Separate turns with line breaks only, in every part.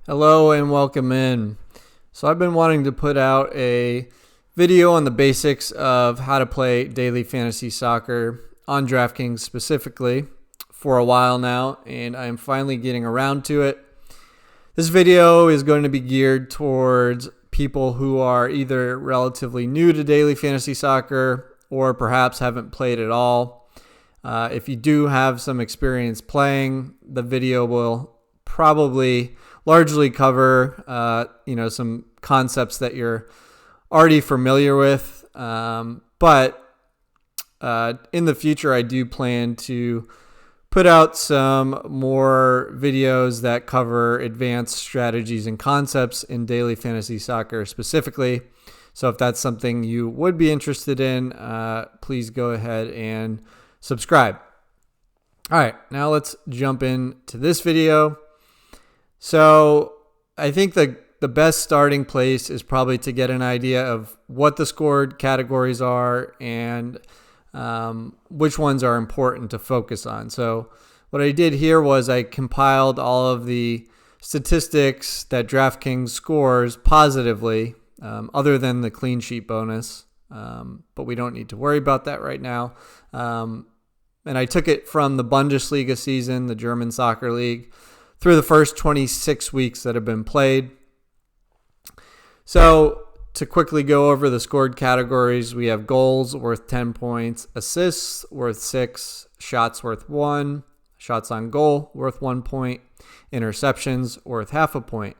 Hello and welcome in. So I've been wanting to put out a video on the basics of how to play daily fantasy soccer on DraftKings specifically for a while now, and I am finally getting around to it. This video is going to be geared towards people who are either relatively new to daily fantasy soccer or perhaps haven't played at all. If you do have some experience playing, the video will probably largely cover some concepts that you're already familiar with, but in the future I do plan to put out some more videos that cover advanced strategies and concepts in daily fantasy soccer specifically. So if that's something you would be interested in, please go ahead and subscribe. All right, now let's jump into this video. So I think the best starting place is probably to get an idea of what the scored categories are and which ones are important to focus on. So what I did here was I compiled all of the statistics that DraftKings scores positively, other than the clean sheet bonus, but we don't need to worry about that right now. And I took it from the Bundesliga season, the German soccer league, through the first 26 weeks that have been played. So to quickly go over the scored categories, we have goals worth 10 points, assists worth 6, shots worth 1, shots on goal worth 1 point, interceptions worth half a point,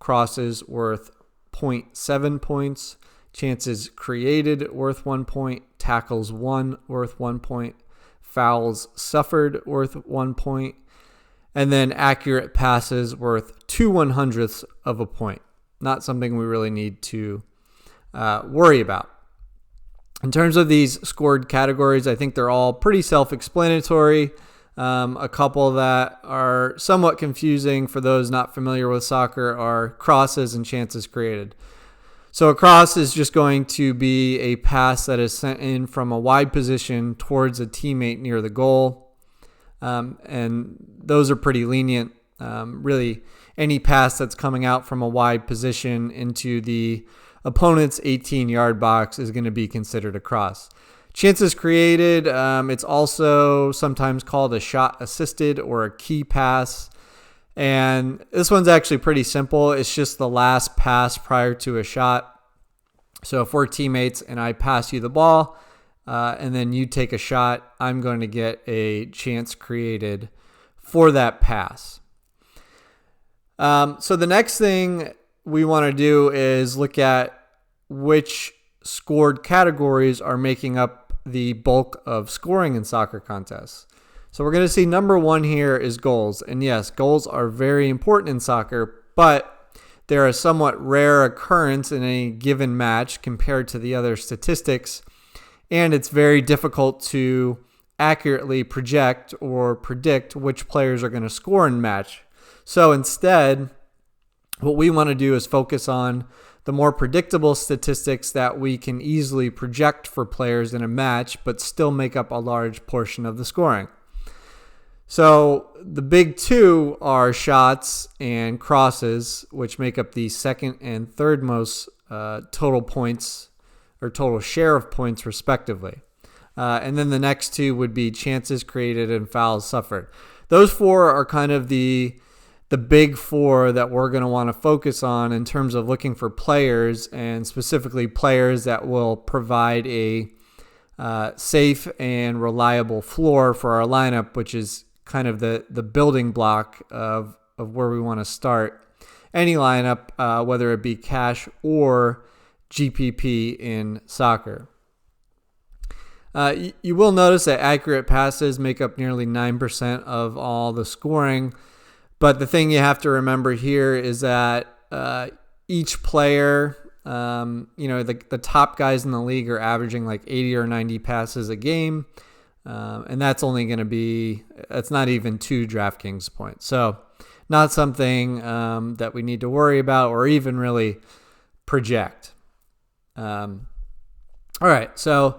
crosses worth 0.7 points, chances created worth 1 point, tackles won worth 1 point, fouls suffered worth 1 point, and then accurate passes worth 2/100ths of a point. Not something we really need to worry about. In terms of these scored categories, I think they're all pretty self-explanatory. A couple that are somewhat confusing for those not familiar with soccer are crosses and chances created. So a cross is just going to be a pass that is sent in from a wide position towards a teammate near the goal. And those are pretty lenient. Really, any pass that's coming out from a wide position into the opponent's 18-yard box is going to be considered a cross. Chances created, it's also sometimes called a shot assisted or a key pass. And this one's actually pretty simple. It's just the last pass prior to a shot. So if we're teammates and I pass you the ball, and then you take a shot, I'm going to get a chance created for that pass. So the next thing we want to do is look at which scored categories are making up the bulk of scoring in soccer contests. So we're going to see number one here is goals. And yes, goals are very important in soccer, but they're a somewhat rare occurrence in a given match compared to the other statistics. And it's very difficult to accurately project or predict which players are going to score in a match. So instead, what we want to do is focus on the more predictable statistics that we can easily project for players in a match, but still make up a large portion of the scoring. So the big two are shots and crosses, which make up the second and third most total points or total share of points respectively. And then the next two would be chances created and fouls suffered. Those four are kind of the big four that we're going to want to focus on in terms of looking for players, and specifically players that will provide a safe and reliable floor for our lineup, which is kind of the building block of where we want to start any lineup, whether it be cash or GPP in soccer. You will notice that accurate passes make up nearly 9% of all the scoring. But the thing you have to remember here is that each player, the top guys in the league are averaging like 80 or 90 passes a game. And that's only going to be, that's not even 2 DraftKings points. So not something that we need to worry about or even really project. All right, so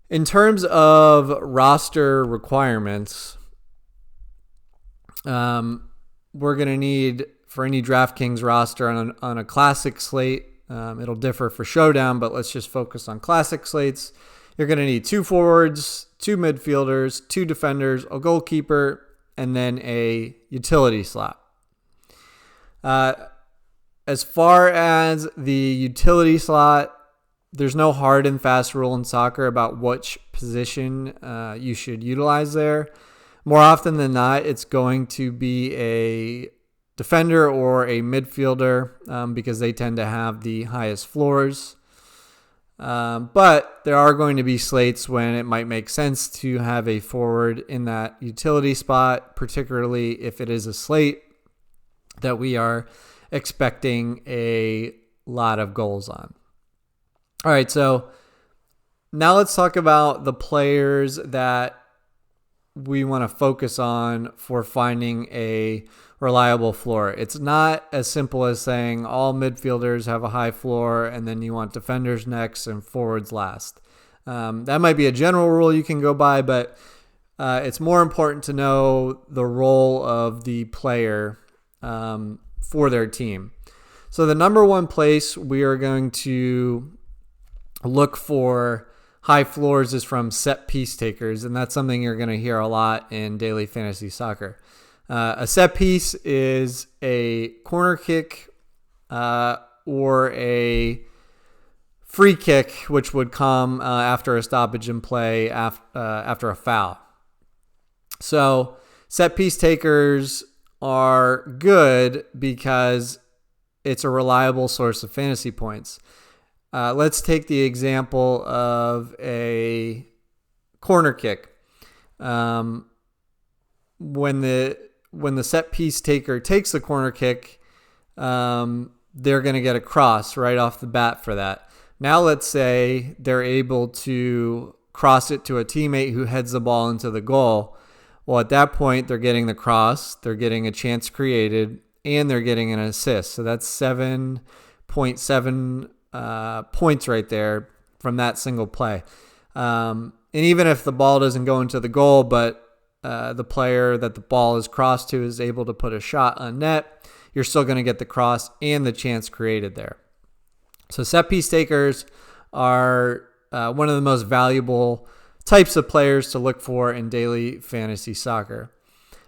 in terms of roster requirements, we're going to need for any DraftKings roster on a classic slate. It'll differ for Showdown, but let's just focus on classic slates. You're going to need 2 forwards, 2 midfielders, 2 defenders, a goalkeeper, and then a utility slot. As far as the utility slot, there's no hard and fast rule in soccer about which position you should utilize there. More often than not, it's going to be a defender or a midfielder because they tend to have the highest floors. But there are going to be slates when it might make sense to have a forward in that utility spot, particularly if it is a slate that we are expecting a lot of goals on. All right, so now let's talk about the players that we want to focus on for finding a reliable floor. It's not as simple as saying all midfielders have a high floor and then you want defenders next and forwards last. That might be a general rule you can go by, but it's more important to know the role of the player for their team. So the number one place we are going to look for high floors is from set piece takers, and that's something you're going to hear a lot in daily fantasy soccer. A set piece is a corner kick or a free kick, which would come after a stoppage in play after a foul. So set piece takers are good because it's a reliable source of fantasy points. Let's take the example of a corner kick. When the set piece taker takes the corner kick, they're going to get a cross right off the bat for that. Now let's say they're able to cross it to a teammate who heads the ball into the goal. Well, at that point, they're getting the cross, they're getting a chance created, and they're getting an assist. So that's 7.7 points right there from that single play. And even if the ball doesn't go into the goal, but the player that the ball is crossed to is able to put a shot on net, you're still going to get the cross and the chance created there. So set piece takers are one of the most valuable types of players to look for in daily fantasy soccer.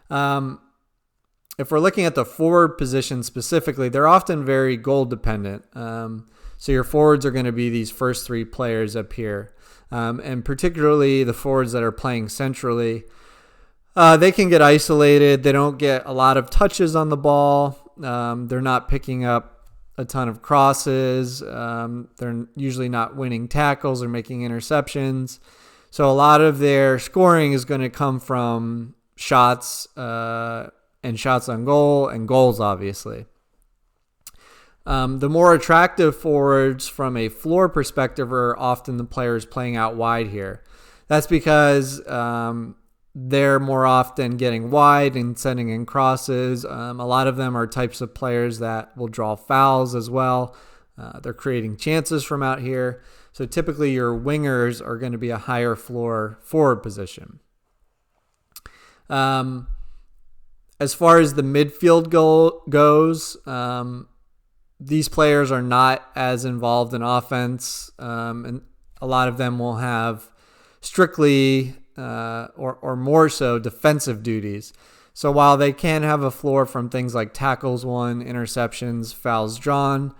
If we're looking at the forward position specifically, they're often very goal dependent. So your forwards are going to be these first 3 players up here. And particularly the forwards that are playing centrally, they can get isolated. They don't get a lot of touches on the ball. They're not picking up a ton of crosses. They're usually not winning tackles or making interceptions. So a lot of their scoring is going to come from shots and shots on goal and goals, obviously. The more attractive forwards from a floor perspective are often the players playing out wide here. That's because they're more often getting wide and sending in crosses. A lot of them are types of players that will draw fouls as well. They're creating chances from out here. So typically your wingers are going to be a higher floor forward position. As far as the midfield goes, these players are not as involved in offense, and a lot of them will have strictly or more so defensive duties. So while they can have a floor from things like tackles won, interceptions, fouls drawn,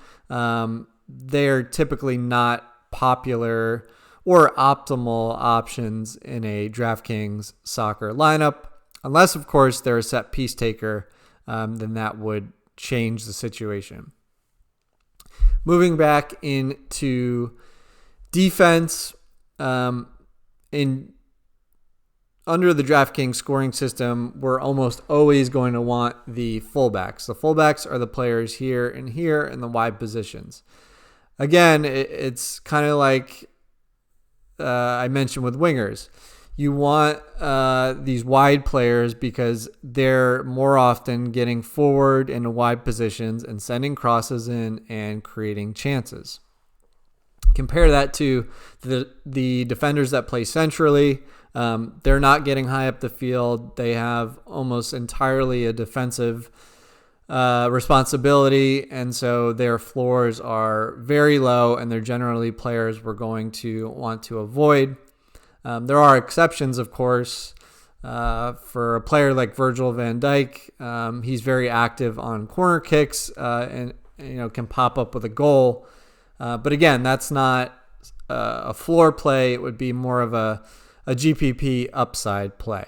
they're typically not popular or optimal options in a DraftKings soccer lineup, unless, of course, they're a set piece taker, then that would change the situation. Moving back into defense, under the DraftKings scoring system, we're almost always going to want the fullbacks. The fullbacks are the players here and here in the wide positions. Again, it's kind of like I mentioned with wingers. You want these wide players because they're more often getting forward into wide positions and sending crosses in and creating chances. Compare that to the defenders that play centrally. They're not getting high up the field. They have almost entirely a defensive responsibility, and so their floors are very low, and they're generally players we're going to want to avoid. There are exceptions, of course. For a player like Virgil van Dijk, he's very active on corner kicks and can pop up with a goal. But again, that's not a floor play. It would be more of a GPP upside play.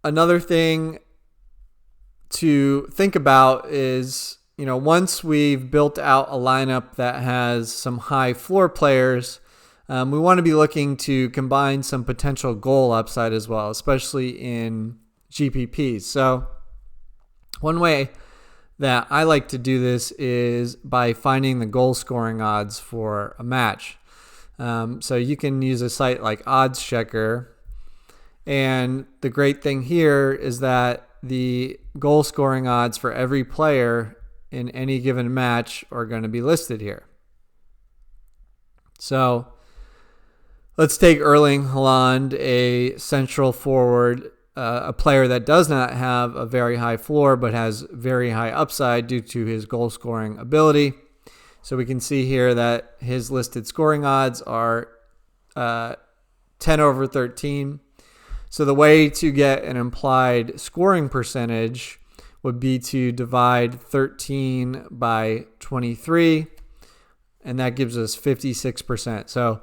Another thing to think about is, once we've built out a lineup that has some high floor players, we want to be looking to combine some potential goal upside as well, especially in GPPs. So one way that I like to do this is by finding the goal scoring odds for a match. So you can use a site like Odds Checker. And the great thing here is that the goal scoring odds for every player in any given match are going to be listed here. So let's take Erling Haaland, a central forward, a player that does not have a very high floor but has very high upside due to his goal scoring ability. So we can see here that his listed scoring odds are 10/13. So the way to get an implied scoring percentage would be to divide 13 by 23, and that gives us 56%. So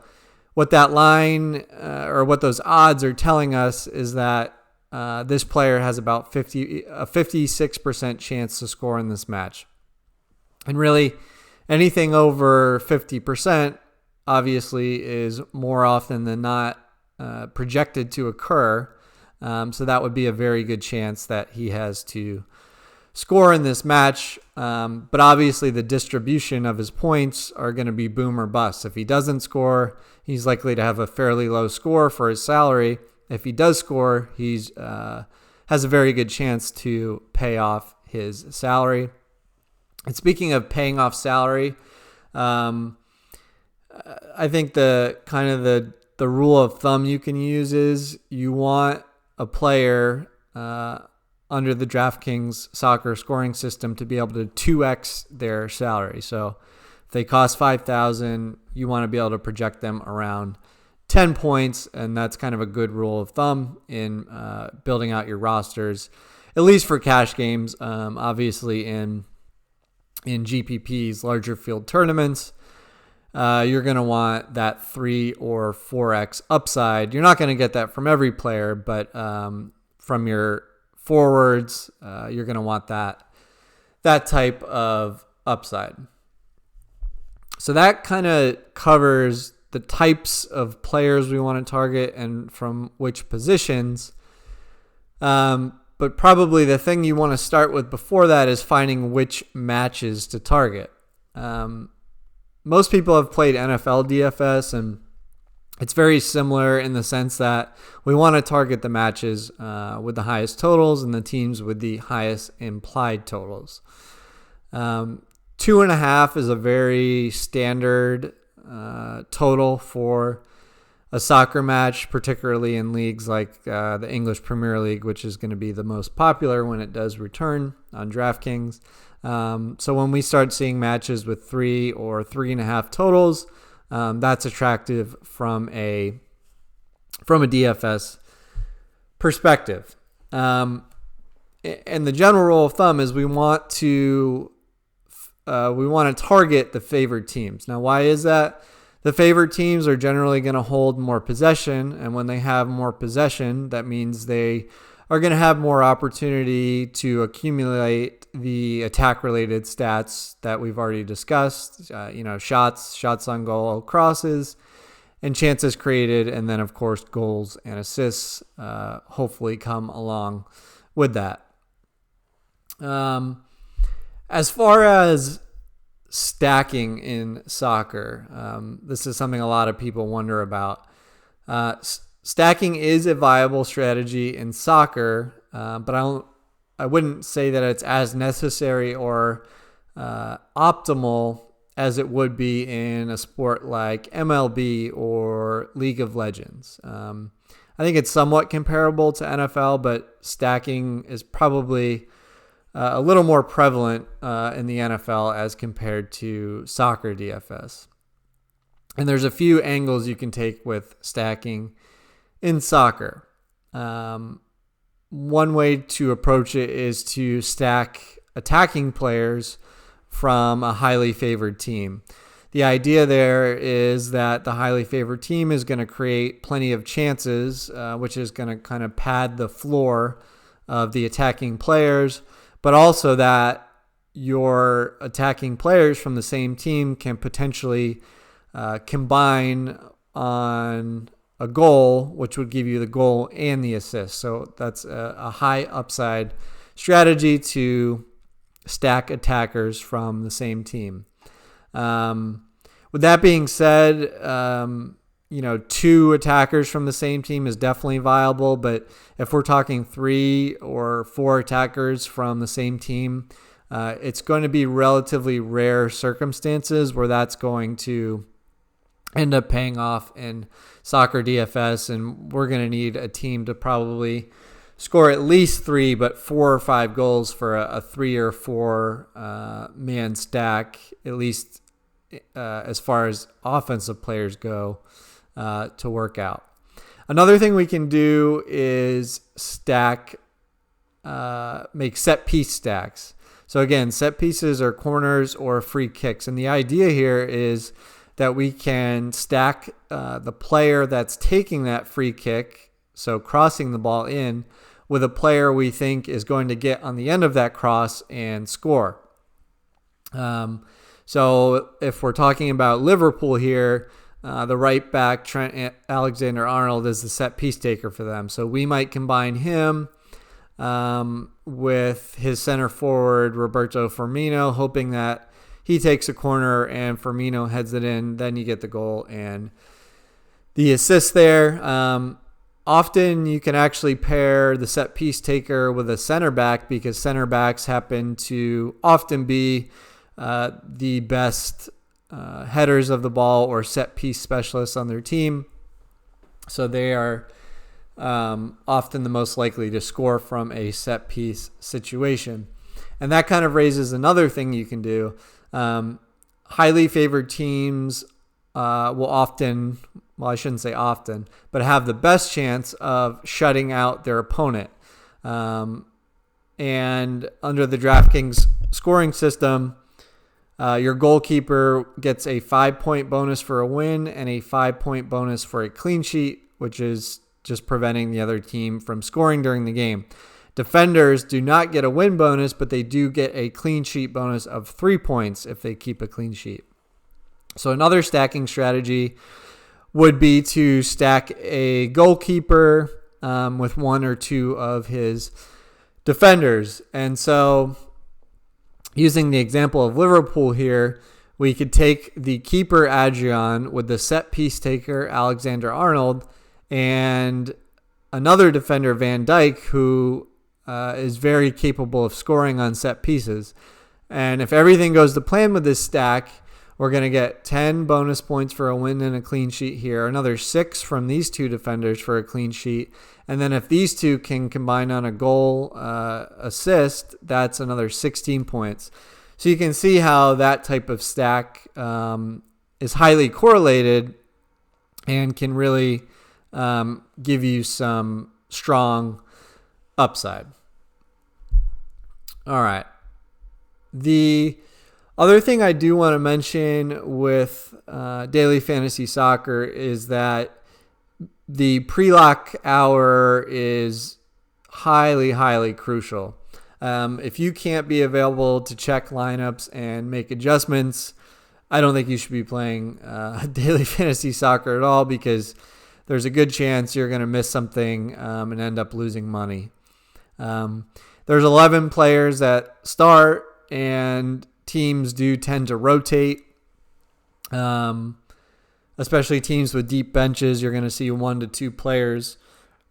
what that line or what those odds are telling us is that this player has about a 56% chance to score in this match. And really, anything over 50% obviously is more often than not projected to occur. So that would be a very good chance that he has to score in this match. But obviously the distribution of his points are going to be boom or bust. If he doesn't score, he's likely to have a fairly low score for his salary. If he does score, he's has a very good chance to pay off his salary. And speaking of paying off salary, I think the rule of thumb you can use is you want a player under the DraftKings soccer scoring system to be able to 2x their salary. So if they cost $5,000, you want to be able to project them around 10 points, and that's kind of a good rule of thumb in building out your rosters, at least for cash games. Obviously, in GPPs, larger field tournaments, you're going to want that 3 or 4x upside. You're not going to get that from every player, but from your forwards, you're going to want that type of upside. So that kind of covers the types of players we want to target and from which positions. But probably the thing you want to start with before that is finding which matches to target. Most people have played NFL DFS, and it's very similar in the sense that we want to target the matches with the highest totals and the teams with the highest implied totals. 2.5 is a very standard total for a soccer match, particularly in leagues like the English Premier League, which is going to be the most popular when it does return on DraftKings. So when we start seeing matches with 3 or 3.5 totals, that's attractive from a DFS perspective. And the general rule of thumb is we want to target the favored teams. Now, why is that? The favored teams are generally going to hold more possession, and when they have more possession, that means they are going to have more opportunity to accumulate the attack-related stats that we've already discussed. Shots on goal, crosses, and chances created, and then of course goals and assists hopefully come along with that. As far as stacking in soccer, this is something a lot of people wonder about. Stacking is a viable strategy in soccer, but I wouldn't say that it's as necessary or optimal as it would be in a sport like MLB or League of Legends. I think it's somewhat comparable to NFL, but stacking is probably a little more prevalent in the NFL as compared to soccer DFS. And there's a few angles you can take with stacking in soccer. One way to approach it is to stack attacking players from a highly favored team. The idea there is that the highly favored team is going to create plenty of chances, which is going to kind of pad the floor of the attacking players, but also that your attacking players from the same team can potentially combine on a goal, which would give you the goal and the assist. So that's a high upside strategy to stack attackers from the same team. With that being said, two attackers from the same team is definitely viable, but if we're talking 3 or 4 attackers from the same team, it's going to be relatively rare circumstances where that's going to end up paying off in soccer DFS, and we're going to need a team to probably score at least 3, but 4 or 5 goals for a 3 or 4 man stack, at least as far as offensive players go, to work out. Another thing we can do is make set piece stacks. So again, set pieces are corners or free kicks, and the idea here is that we can stack the player that's taking that free kick, so crossing the ball in, with a player we think is going to get on the end of that cross and score. So if we're talking about Liverpool here, the right back, Trent Alexander-Arnold, is the set piece taker for them. So we might combine him with his center forward, Roberto Firmino, hoping that he takes a corner and Firmino heads it in. Then you get the goal and the assist there. Often you can actually pair the set piece taker with a center back because center backs happen to often be the best headers of the ball or set piece specialists on their team. So they are often the most likely to score from a set piece situation. And that kind of raises another thing you can do. Highly favored teams will often, well, I shouldn't say often, but have the best chance of shutting out their opponent. And under the DraftKings scoring system, your goalkeeper gets a 5-point bonus for a win and a 5-point bonus for a clean sheet, which is just preventing the other team from scoring during the game. Defenders do not get a win bonus, but they do get a clean sheet bonus of 3 points if they keep a clean sheet. So another stacking strategy would be to stack a goalkeeper with 1 or 2 of his defenders. And so using the example of Liverpool here, we could take the keeper Adrian with the set piece taker Alexander-Arnold and another defender, Van Dijk, who is very capable of scoring on set pieces. And if everything goes to plan with this stack, we're going to get 10 bonus points for a win and a clean sheet here, another 6 from these 2 defenders for a clean sheet. And then if these 2 can combine on a goal assist, that's another 16 points. So you can see how that type of stack is highly correlated and can really give you some strong upside. All right. The other thing I do want to mention with daily fantasy soccer is that the pre-lock hour is highly, highly crucial. If you can't be available to check lineups and make adjustments, I don't think you should be playing daily fantasy soccer at all, because there's a good chance you're going to miss something and end up losing money. There's 11 players that start, and teams do tend to rotate. Especially teams with deep benches, you're going to see 1 to 2 players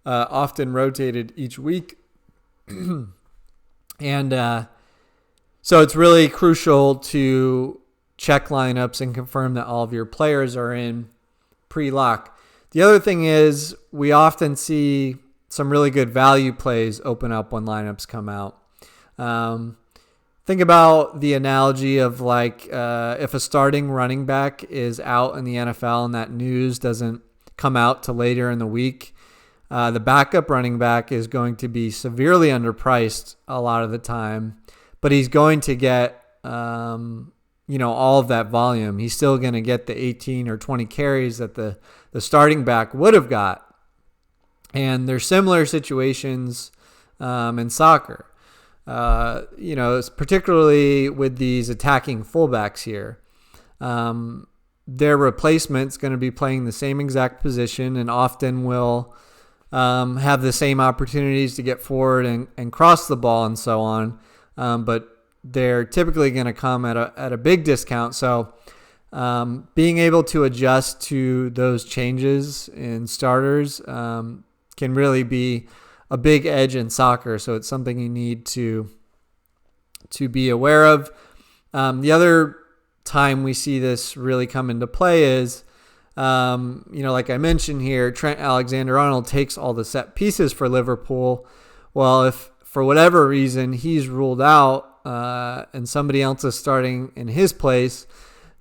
often rotated each week. And so it's really crucial to check lineups and confirm that all of your players are in pre-lock. The other thing is we often see some really good value plays open up when lineups come out. Think about the analogy of like if a starting running back is out in the NFL and that news doesn't come out till later in the week, the backup running back is going to be severely underpriced a lot of the time, but he's going to get all of that volume. He's still going to get the 18 or 20 carries that the starting back would have got. And there's similar situations in soccer. Particularly with these attacking fullbacks here. Their replacement's going to be playing the same exact position and often will have the same opportunities to get forward and cross the ball and so on. But they're typically going to come at a big discount. So being able to adjust to those changes in starters can really be a big edge in soccer. So it's something you need to be aware of. The other time we see this really come into play is, like I mentioned here, Trent Alexander-Arnold takes all the set pieces for Liverpool. Well, if for whatever reason he's ruled out and somebody else is starting in his place,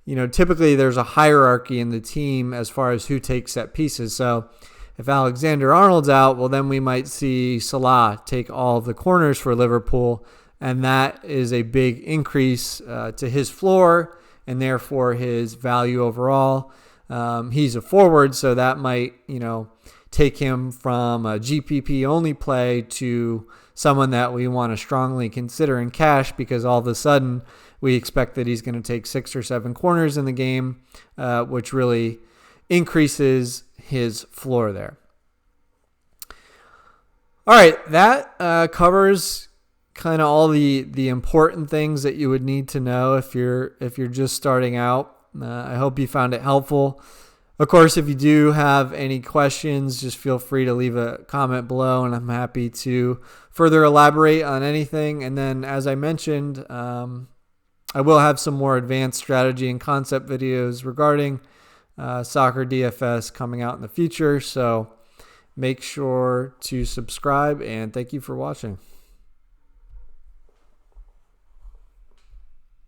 typically there's a hierarchy in the team as far as who takes set pieces. So if Alexander-Arnold's out, well, then we might see Salah take all of the corners for Liverpool, and that is a big increase to his floor and therefore his value overall. He's a forward, so that might, take him from a GPP only play to someone that we want to strongly consider in cash, because all of a sudden we expect that he's going to take 6 or 7 corners in the game, which really increases his floor there. All right, that covers kind of all the important things that you would need to know if you're just starting out. I hope you found it helpful. Of course, if you do have any questions, just feel free to leave a comment below, and I'm happy to further elaborate on anything. And then, as I mentioned, I will have some more advanced strategy and concept videos regarding soccer DFS coming out in the future. So make sure to subscribe, and thank you for watching.